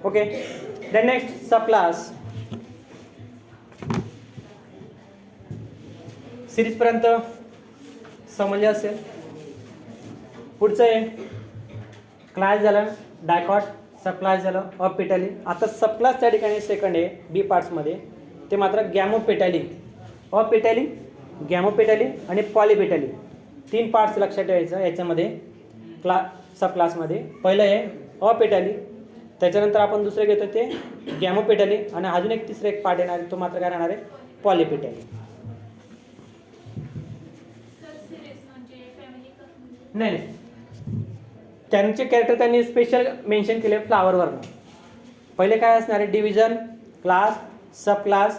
Okay. Then next सब class. सिरीजपर्यंत समजले असेल. पुढचं आहे क्लास झालं, डायकॉट, सब क्लास झालं, ऑपेटॅली. आता सब क्लास त्या ठिकाणी सेकंड आहे बी पार्ट्समध्ये, ते मात्र गॅमोपेटॅली, ऑपेटॅली, गॅमोपेटॅली आणि पॉलीपेटॅली. 3 पार्ट्स लक्षात ठेवायचं याच्यामध्ये सब क्लासमध्ये. पहिलं आहे ऑपेटॅली, त्याच्यानंतर आपण दुसरं घेतो ते गॅमोपेटॅली, आणि अजून एक तिसरं एक पार्ट येणार आहे, तो मात्र काय राहणार आहे, पॉलीपेटॅली. नाही, त्यांचे कॅरेक्टर त्यांनी स्पेशल मेन्शन केले फ्लावरवरनं. पहिले काय असणार आहे, division, class, sub class,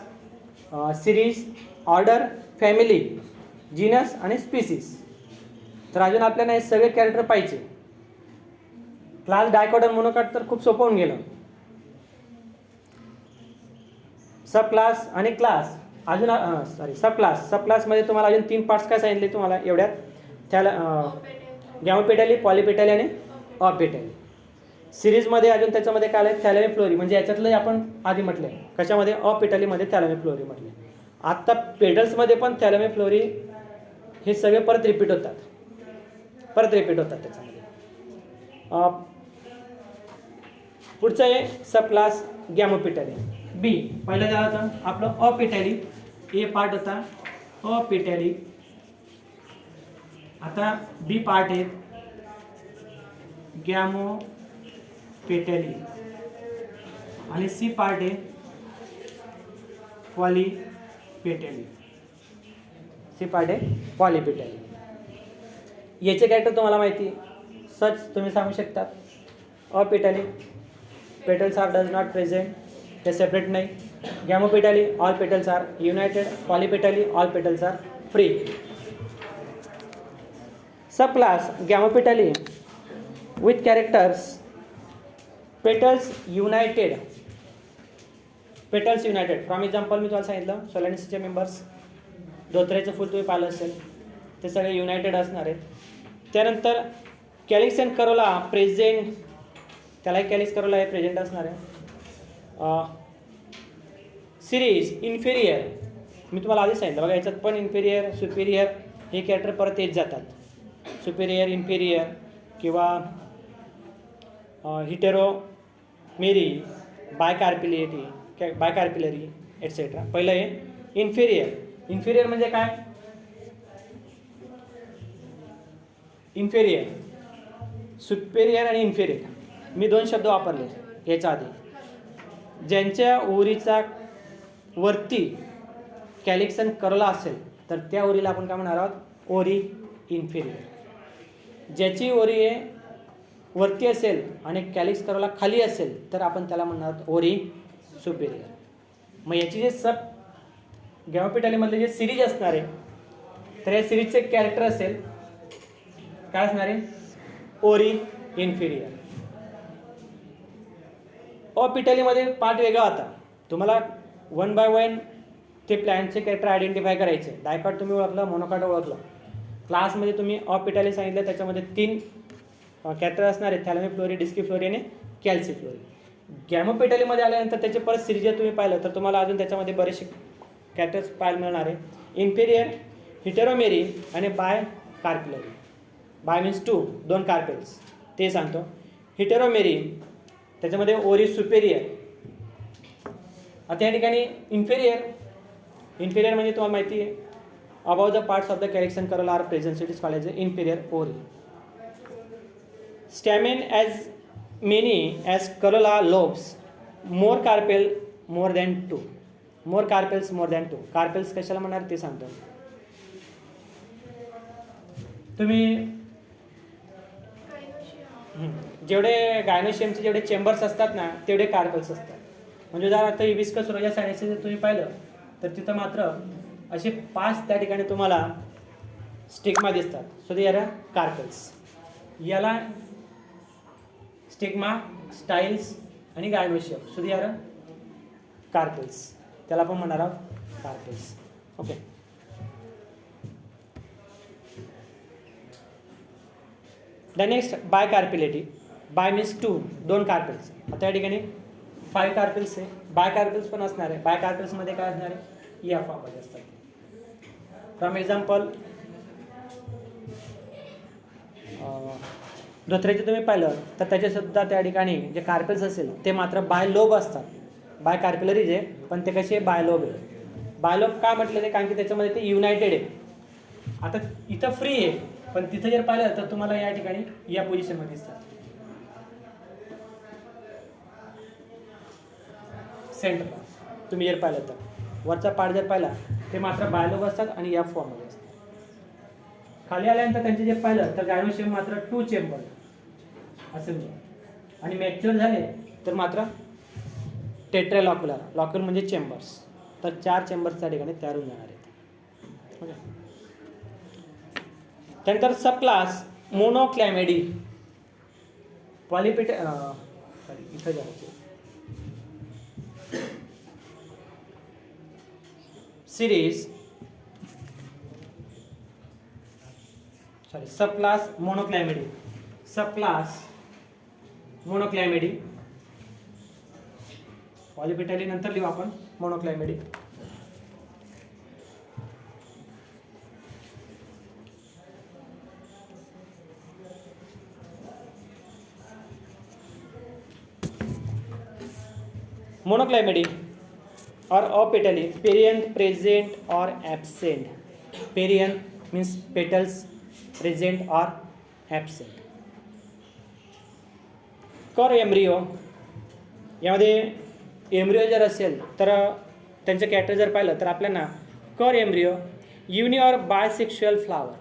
series, order, family, genus आणि स्पीसीज. तर अजून आपल्याला हे सगळे कॅरेक्टर पाहिजे. क्लास, डायकॉट आणि मोनोकॉट तर खूप सोपं होऊन गेलं. सब क्लास आणि क्लास अजून सब क्लासमध्ये तुम्हाला अजून 3 पार्ट्स काय सांगितले तुम्हाला एवढ्यात, त्याला गॅमोपेटॅली, पॉलीपेटॅली आणि ऑपेटॅली. सिरीजमध्ये अजून त्याच्यामध्ये काय आलं, थॅलॅमी फ्लोरी, म्हणजे याच्यातलं आपण आधी म्हटलं आहे कशामध्ये, ऑपेटॅलीमध्ये थॅलॅमी फ्लोरी म्हटले. आत्ता पेटल्समध्ये पण थॅलॅमी फ्लोरी हे सगळे परत रिपीट होतात त्याच्यामध्ये. पुढचं आहे सब क्लास गॅमोपेटॅली. बी पहिलं झालं होतं आपलं ऑपेटॅली, ए पार्ट होता ऑपेटॅली. आता बी पार्ट आहे गॅमोपेटॅली आणि सी पार्ट आहे पॉलीपेटॅली. सी पार्ट आहे पॉलीपेटॅली. याचे कॅरेक्टर तुम्हाला माहिती, सच तुम्ही सांगू शकता. Apetaly, petals are does not present, ते सेपरेट नाही. Gamopetaly, all petals are united. Polypetaly, all petals are free. Sub class gamopetaly with characters petals united. From example मी तुम्हाला सांगितलं सोलॅनिसचे मेंबर्स, धोत्र्याचं फुल तुम्ही पाहिलं असेल, ते सगळे युनायटेड असणार आहेत. त्यानंतर कॅलिक्स अँड करोला प्रेझेंट, त्यालाही कॅलिक्स करोला हे प्रेझेंट असणार आहे. सिरीज इन्फेरियर, मी तुम्हाला आधी सांगितलं बघा, याच्यात पण इन्फेरियर, सुपेरियर हे कॅरेक्टर परत येत जातात. सुपेरियर, इन्फेरियर किंवा हिटेरोमेरी, बायकार्पिलरी एटसेट्रा. पहिलं आहे इन्फेरियर म्हणजे काय, इन्फेरियर, सुपेरियर आणि इन्फेरियर मी 2 शब्द वापरले याच्या आधी. ज्यांच्या ओरीचा वरती कॅलिक्स अँड करोला असेल तर त्या ओरीला आपण काय म्हणणार आहोत, ओरी इन्फेरियर. ज्याची ओरी आहे वरती असेल आणि कॅलिक्स करोला खाली असेल तर आपण त्याला म्हणणार आहोत ओरी सुपेरियर. मग याची जे सब गॅमोपेटॅलीमधले जे सिरीज असणार आहे, तर या सिरीजचे कॅरेक्टर असेल काय असणार आहे, ओरी इन्फेरियर. ऑपेटॅलीमध्ये पार्ट वेगळा होता, तुम्हाला 1 by 1 ते प्लॅनचे कॅरेक्टर आयडेंटिफाय करायचे. डायकॉट तुम्ही ओळखलं, मोनोकॉट ओळखलं. क्लासमध्ये तुम्ही ऑपेटॅली सांगितलं, त्याच्यामध्ये 3 कॅरेक्टर असणार आहेत, थॅलॅमी फ्लोरी, डिस्की फ्लोरी आणि कॅल्सी फ्लोरी. गॅमोपेटॅलीमध्ये आल्यानंतर त्याचे परत सिरीज जर तुम्ही पाहिलं तर तुम्हाला अजून त्याच्यामध्ये बरेचसे कॅरेक्टर्स पाहायला मिळणार आहे. इन्फेरियर, हिटेरोमेरी आणि बाय कार्पिलरी. बाय मीन्स 2 कार्पेल्स, ते सांगतो. हिटेरोमेरी त्याच्यामध्ये ओरी सुपेरियर. आता या ठिकाणी इन्फेरियर म्हणजे तुम्हाला माहिती आहे, above the parts of the calyx and corolla are present, it is called as inferior ovary. Stamen as many as corolla lobes, more carpel more than 2. more carpels more than 2. Carpels कशाला म्हणणार ते सांगतो. तुम्ही जेवढे गायनोशियमचे जेवढे chambers असतात ना, तेवढे कार्पेल्स असतात. म्हणजे जर आता हिबिस्कस रोजा सायनेसिस जर तुम्ही पाहिलं तर तिथं मात्र असे 5 त्या ठिकाणी तुम्हाला स्टिग्मा दिसतात. So they are carpels. याला स्टिग्मा, स्टाइल्स आणि gynoecium, so they are carpels. त्याला आपण म्हणणार आहोत carpels. Okay. The next bicarpellary. Bi means 2 carpels. आता या ठिकाणी 5 कार्पेल्स आहे, बाय कार्पेल्स पण असणार आहे. बाय कार्पेल्समध्ये काय असणार आहे, या फॉर्ममध्ये असतात. फ्रॉम एक्झाम्पल धोत्र्याचे तुम्ही पाहिलं तर त्याचे सुद्धा त्या ठिकाणी जे कार्पेल्स असेल ते मात्र बाय लोब असतात. बाय कार्पेलरीज आहे पण ते कसे बाय लोब आहे. बाय लोब का म्हटलं ते, कारण की त्याच्यामध्ये ते युनायटेड आहे. आता इथं फ्री आहे पण तिथं जर पाहिलं तर तुम्हाला या ठिकाणी या पोझिशनमध्ये दिसतात. सेंटर तुम्ही जर पाहिलं तर वरचा पार्ट जर पाहिला ते मात्र बाय लोब असतात आणि या फॉर्ममध्ये असतात. खाली आल्यानंतर त्यांचे जे पाहिलं तर गायनोशियम मात्र 2 चेंबर असेल आणि मॅच्युअर झाले तर मात्र टेट्रालॉक्युलर, लॉक्युलर म्हणजे चेंबर्स, तर 4 चेंबर्स त्या ठिकाणी तयार होऊन जाणार आहेत. ओके. त्यानंतर सब क्लास मोनोक्लॅमेडी पॉलिपिट सॉरी इथं जायचं सिरीज सबक्लास मोनोक्लॅमिडी, सबक्लास मोनोक्लॅमिडी, पॉलिपिटॅली नंतर लिहू आपण मोनोक्लॅमिडी. मोनोक्लॅमिडी or apetally, perianth present or absent. Perianth means petals present or absent. कर एम्ब्रिओ, यामध्ये एम्ब्रिओ जर असेल तर त्यांचं कॅरेक्टर जर पाहिलं तर आपल्याला कर एम्ब्रिओ युनि और बायसेक्शुअल फ्लावर,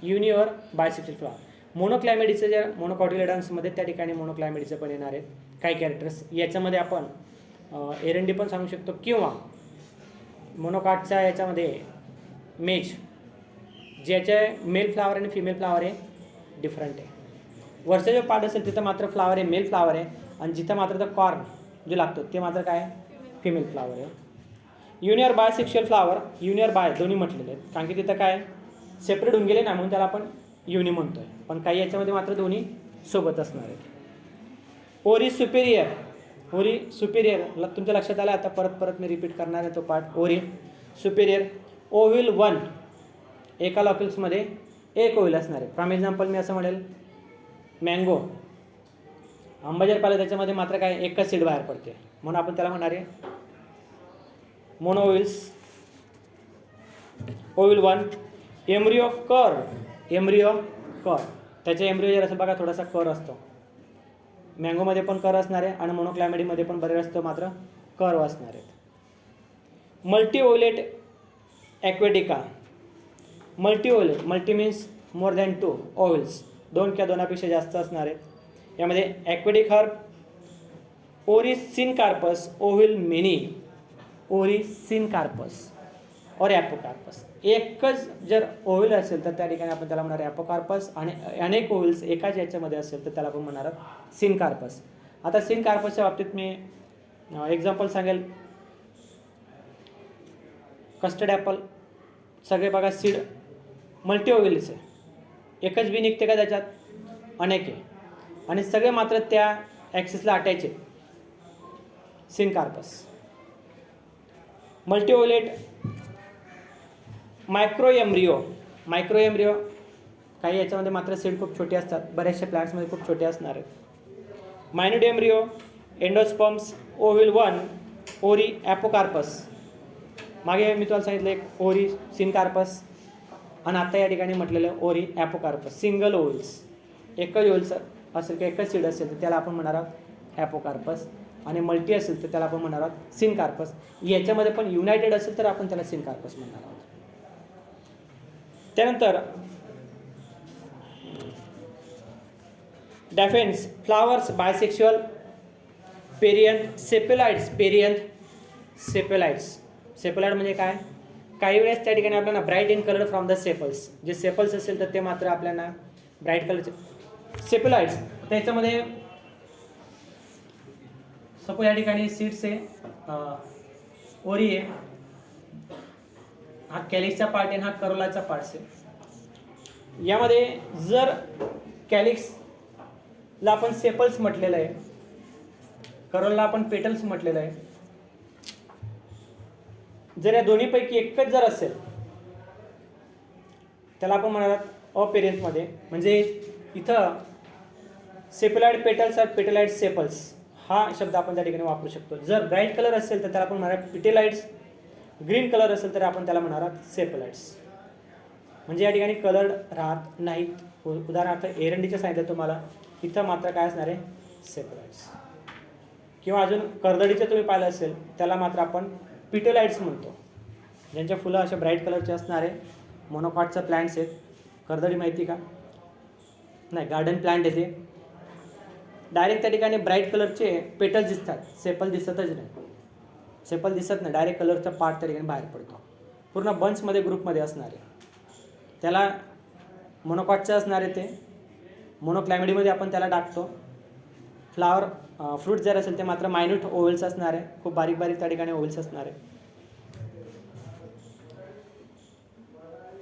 युनि और बायसेक्शुअल फ्लावर. मोनोक्लॅमिडीचं जर मोनोकॉटिलेडन्समध्ये त्या ठिकाणी मोनोक्लॅमिडीचं पण येणार आहेत काही कॅरेक्टर्स. याच्यामध्ये आपण एरंडी पण सांगू शकतो किंवा मोनोकाटच्या याच्यामध्ये मेज ज्याचे मेल फ्लावर आणि फिमेल फ्लावर आहे डिफरंट आहे. वरचा जो पार्ट असेल तिथं मात्र फ्लावर आहे मेल फ्लावर आहे आणि जिथं मात्र तर कॉर्न जे लागतो ते मात्र काय फिमेल फ्लावर आहे. Uni or bisexual flower, uni or bi दोन्ही म्हटलेले आहेत कारण की तिथं काय सेपरेट होऊन गेले ना म्हणून त्याला आपण युनि म्हणतोय, पण काही याच्यामध्ये मात्र दोन्ही सोबत असणार आहेत. ओरी सुपेरियर, ओरी सुपेरियर तुमच्या लक्षात आलं. आता परत मी रिपीट करणार आहे तो पार्ट. ओरी सुपेरियर ओव्हिल 1 एका लॉक्युल्समध्ये एक ओव्हिल असणार आहे. फ्रॉम एक्झाम्पल मी असं म्हणेल मँगो, आंबा जर पाहिलं त्याच्यामध्ये मात्र काय एकच सीड बाहेर पडते म्हणून आपण त्याला म्हणणार आहे मोनो ओव्हिल्स. ओव्हिल 1 एम्ब्रिओ कर, एम्ब्रिओ कर त्याच्या एम्ब्रिओ जर असं बघा थोडासा कर असतो. मँगोमध्ये पण कर असणार आहे आणि मोनोक्लॅमिडीमध्ये पण बरेच असतो मात्र कर्व असणार आहेत. मल्टीओलेट ॲक्वेटिका, मल्टीओलेट मल्टी मीन्स मोर दॅन 2 ओव्हिल्स, 2 किंवा 2पेक्षा जास्त असणार आहेत. यामध्ये ॲक्वेटिक हर्ब ओरिसिनकार्पस ओव्हिल मेनी, ओरिसिनकार्पस और ॲपोकार्पस. एकच जर ओव्हिल असेल तर त्या ठिकाणी आपण त्याला म्हणणार ॲपोकार्पस आणि अनेक ओव्हिल्स एकाच याच्यामध्ये असेल तर त्याला आपण म्हणणार सिनकार्पस. आता सिनकार्पसच्या बाबतीत मी एक्झाम्पल सांगेल. कस्टर्ड ॲपल सगळे बघा सीड मल्टी ओव्हिल्स आहे, एकच बी निघते का त्याच्यात, अनेक आहे आणि सगळे मात्र त्या ॲक्सिसला अटॅच आहे. Syncarpous. Multi ovulate micro embryo, micro embryo काही याच्यामध्ये मात्र सीड खूप छोटे असतात, बऱ्याचशा प्लांट्समध्ये खूप छोटे असणार आहेत. मायन्यूट एम्ब्रिओ एंडोस्पर्म्स ओव्हिल 1 ओरी ॲपोकार्पस. मागे मी तुम्हाला सांगितलं एक ओरी सिनकार्पस आणि आता या ठिकाणी म्हटलेलं ओरी ॲपोकार्पस. सिंगल ओव्हिल्स, एकच ओव्हिल्स असेल किंवा एकच सीड असेल तर त्याला आपण म्हणणार आहोत ॲपोकार्पस आणि मल्टी असेल तर त्याला आपण म्हणणार आहोत सिनकार्पस. याच्यामध्ये पण युनायटेड असेल तर आपण त्याला सिनकार्पस म्हणणार आहोत. त्यानंतर डॅफेन्स फ्लावर्स बायसेक्शुअल पेरियंथ सेपेलाइड्स, पेरियंथ सेपेलाइड्स. सेपेलाइड म्हणजे काय, काही वेळेस त्या ठिकाणी आपल्याला bright in colour from the sepals, जे सेपल्स असेल तर ते मात्र आपल्याला ब्राईट कलरचे सेपेलाइड्स. त्याच्यामध्ये सपोज या ठिकाणी सीड्स आहे, ओरी आहे, हा कॅलिक्सचा पार्ट आहे, हा करोलाचा पार्ट आहे. यामध्ये जर कॅलिक्सला आपण सेपल्स म्हटलेलं आहे करोलला आपण पेटल्स म्हटलेलं आहे. जर या दोन्हीपैकी एकच जर असेल त्याला आपण म्हणतात अपेरियंटमध्ये, म्हणजे इथं सेपलाइड पेटल्स और पेटलाइड सेपल्स हा शब्द आपण त्या ठिकाणी वापरू शकतो. जर ब्राईट कलर असेल तर त्याला आपण म्हणणार पिटेलाइड्स, ग्रीन कलर असेल तर आपण त्याला म्हणणार सेपलाइड्स. म्हणजे या ठिकाणी कलर राहत नाहीत. उदाहरणार्थ एरंडीचं सांगितलं तुम्हाला, इथं मात्र काय असणार आहे सेपलाइड्स. किंवा अजून कर्दळीचं तुम्ही पाहिलं असेल त्याला मात्र आपण पिटेलाइड्स म्हणतो, ज्यांच्या फुलं अशा ब्राईट कलरचे असणारे मोनोकॉटचं प्लांट्स आहेत. कर्दळी माहिती का? नाही, गार्डन प्लांट येते. डायरेक्ट त्या ठिकाणी ब्राईट कलरचे पेटल दिसतात, सेपल दिसतच नाही. सेपल दिसत नाही, डायरेक्ट कलरचा पार्ट त्या ठिकाणी बाहेर पडतो. पूर्ण बंचमध्ये ग्रुपमध्ये असणारे त्याला मोनोकॉटचं असणारे ते मोनोक्लॅमिडीमध्ये आपण त्याला टाकतो. फ्लावर फ्रूट जर असेल ते मात्र मायन्यूट ओव्हल्स असणार आहे, खूप बारीक बारीक त्या ठिकाणी ओव्हल्स असणार आहे.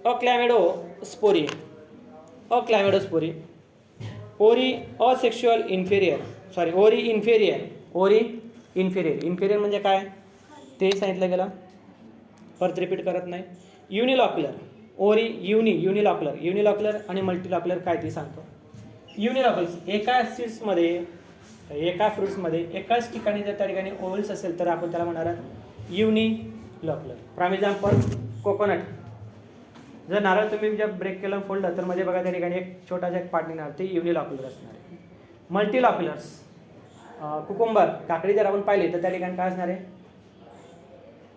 अक्लॅमिडोस्पोरी, अक्लॅमिडोस्पोरी, ओरी असेक्शुअल इन्फेरियर, सॉरी ओरी इन्फेरियर, ओरी इन्फेरियर. इन्फेरियर म्हणजे काय ते सांगितलं गेलं, परत रिपीट करत नाही. युनिलॉक्युलर, ओरी युनिलॉक्युलर, युनिलॉक्युलर आणि मल्टीलॉक्युलर काय ते सांगतो. युनिलॉक्युलर एका सीड्समध्ये, एका फ्रुट्समध्ये एकाच ठिकाणी जर त्या ठिकाणी ओव्हल्स असेल तर आपण त्याला म्हणणार युनिलॉक्युलर. फॉर एक्झाम्पल कोकोनट, जर नारळ तुम्ही जर ब्रेक केलं फोल्डर तर मध्ये बघा त्या ठिकाणी एक छोटासा एक पार्ट निघणार, ते युनिलॉक्युलर असणार आहे. मल्टीलॉक्युलर्स, कुकुंबर काकडी जर आपण पाहिली तर त्या ठिकाणी काय असणार आहे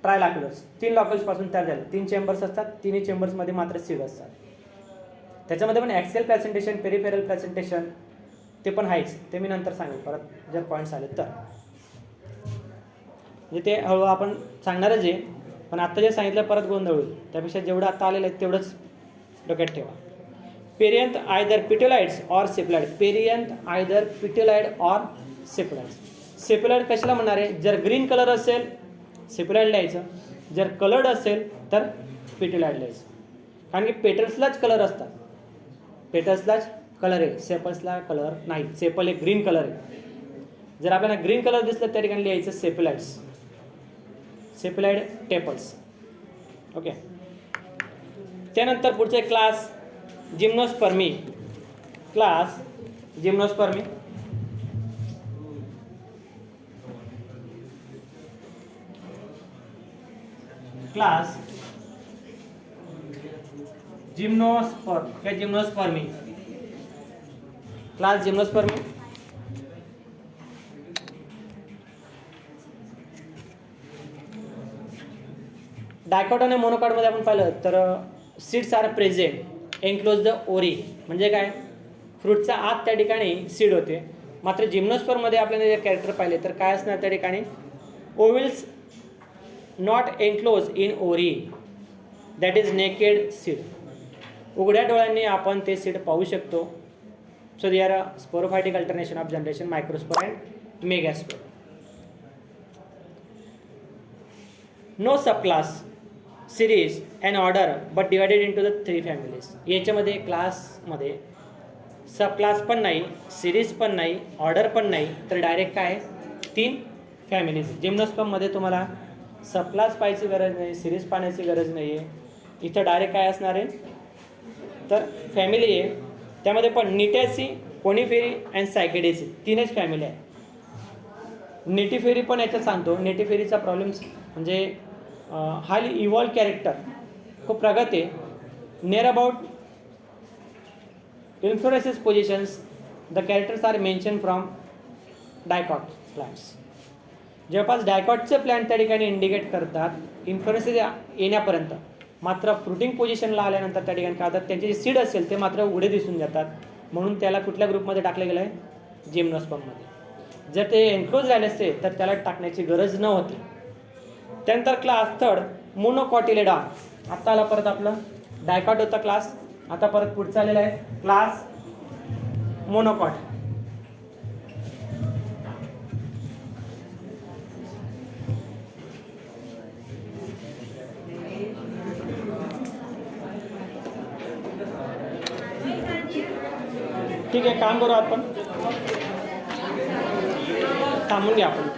ट्रायलॉक्युलर्स. 3 लॉक्युल्सपासून तयार झाले, 3 चेंबर्स असतात, तिन्ही चेंबर्समध्ये मात्र सीड असतात. त्याच्यामध्ये पण ॲक्सियल प्लॅसेंटेशन, पेरिफेरल प्लॅसेंटेशन ते पण आहेच, ते मी नंतर सांगेल परत जर पॉईंट्स आले तर. म्हणजे ते हळूहळू आपण सांगणारच आहे, पण आत्ता जे सांगितलं परत गोंधळ होईल, त्यापेक्षा जेवढं आत्ता आलेलं आहे तेवढंच डोक्यात ठेवा. Perianth either petaloids or sepaloid, perianth either petaloid or sepaloids. Sepaloid कशाला म्हणणार आहे? जर ग्रीन कलर असेल सेपलाइड लिहायचं, जर कलर्ड असेल तर पिटेलाइड लिहायचं. कारण की पेटल्सलाच कलर असतात, पेटल्सलाच कलर आहे, सेपल्सला कलर नाही. सेपल एक ग्रीन कलर आहे, जर आपल्याला ग्रीन कलर दिसलं त्या ठिकाणी लिहायचं सेपलाइड्स, सेपलाइड टेपल्स. ओके. त्यानंतर पुढचे class gymnospermae, class gymnospermae. Class gymnosperm क्या जिम्नोस्पर्मी, क्लास जिम्नोस्पर्मी. डायकॉट आणि मोनोकॉटमध्ये आपण पाहिलं तर सीड्स आर प्रेझेंट एन्क्लोज द ओरी, म्हणजे काय फ्रूटचा आत त्या ठिकाणी सीड होते. मात्र जिम्नोस्पर्ममध्ये आपल्याला जे कॅरेक्टर पाहिले तर काय असणार त्या ठिकाणी ovules not enclose in ovary, that is naked seed. उघड्या डोळ्यांनी आपण ते सीड पाहू शकतो. So they are sporophytic alternation of generation microspore and megaspore. No subclass, series and order but divided into the 3 families. याच्यामध्ये क्लासमध्ये सब क्लास पण नाही, सिरीज पण नाही, ऑर्डर पण नाही, तर डायरेक्ट काय 3 फॅमिलीज. जिम्नोस्पर्ममध्ये तुम्हाला सब क्लास पाहायची गरज नाही, सिरीज पाहण्याची गरज नाही आहे. इथं डायरेक्ट काय असणार आहे तर फॅमिली आहे. त्यामध्ये पण निटॅसी, कोनिफेरी अँड सायकेडेसी 3च फॅमिली आहे. नेटिफेरी पण याच्यात सांगतो. नेटिफेरीचा प्रॉब्लेम्स म्हणजे हायली इव्हॉल्व कॅरेक्टर, खूप प्रगत आहे. Near about inflorescence positions the characters are mention from dicot plants. जवळपास डायकॉटचे प्लॅन्ट त्या ठिकाणी इंडिकेट करतात इन्फ्लोरेसेस येण्यापर्यंत. मात्र फ्रुटिंग पोझिशनला आल्यानंतर त्या ठिकाणी काय होतात त्यांचे जे सीड असेल ते मात्र उघडे दिसून जातात. म्हणून त्याला कुठल्या ग्रुपमध्ये टाकलं गेलं आहे जिम्नोस्पर्ममध्ये. जर ते एन्क्लोज झाले असते तर त्याला टाकण्याची गरज नव्हती. त्यानंतर क्लास 3 मोनोकॉटिलेडॉन. आत्ता आला परत आपलं डायकॉट होता क्लास, आता परत पुढचा आलेला आहे क्लास मोनोकॉट. ठीक आहे, काम करू आपण. थांबून घ्या आपण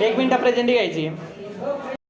1 मिनिटं प्रेझेंटी घ्यायची आहे.